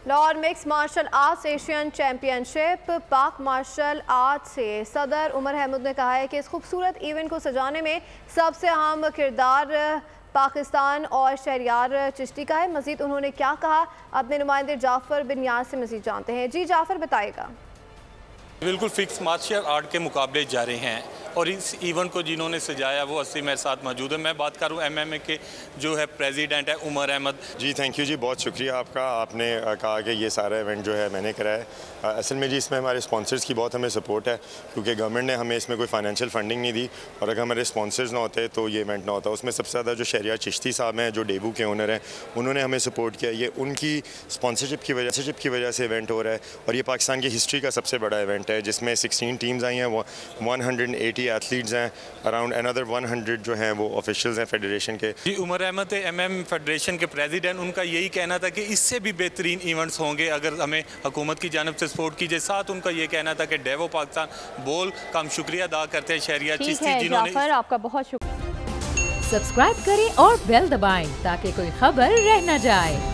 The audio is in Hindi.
Lahore mix martial arts Asian championship Pak martial art से सदर उमर अहमद ने कहा है कि इस खूबसूरत इवेंट को सजाने में सबसे अहम किरदार पाकिस्तान और शहरियार चिश्ती का है। मजीद उन्होंने क्या कहा, अपने नुमाइंदे जाफर बिन यार से मजीद जानते हैं। जी जाफर बताएगा। बिल्कुल फिक्स मार्शल आर्ट के मुकाबले जारी हैं और इस इवेंट को जिन्होंने सजाया वो असली मेरे साथ मौजूद है। मैं बात करूं MMA के जो है प्रेसिडेंट है उमर अहमद। जी थैंक यू जी, बहुत शुक्रिया आपका। आपने कहा कि ये सारा इवेंट जो है मैंने कराया है। असल में जी इसमें हमारे स्पॉन्सर्स की बहुत हमें सपोर्ट है, क्योंकि गवर्नमेंट ने हमें इसमें कोई फाइनेंशियल फंडिंग नहीं दी और अगर हमारे स्पॉन्सर्स ना होते तो ये इवेंट ना होता। उसमें सबसे ज़्यादा जो शहरियार चिश्ती साहब हैं, जो डेबू के ओनर हैं, उन्होंने हमें सपोर्ट किया। ये उनकी स्पॉन्सरशिप की वजह से इवेंट हो रहा है और ये पाकिस्तान की हिस्ट्री का सबसे बड़ा इवेंट है, जिसमें 16 टीम्स आई हैं, 180 एथलीट्स हैं, अराउंड अनदर 100 जो हैं वो ऑफिशियल्स हैं फेडरेशन के। जी उमर अहमद MM फेडरेशन के प्रेसिडेंट, उनका यही कहना था कि इससे भी बेहतरीन इवेंट्स होंगे अगर हमें हुकूमत की जानब से सपोर्ट कीजिए। साथ उनका ये कहना था कि डेवो पाकिस्तान बोल का हम शुक्रिया अदा करते हैं शहरियार चिश्ती जिन्होंने। जाफर आपका बहुत शुक्रिया। सब्सक्राइब करें और बेल दबाएं ताकि कोई खबर रह न जाए।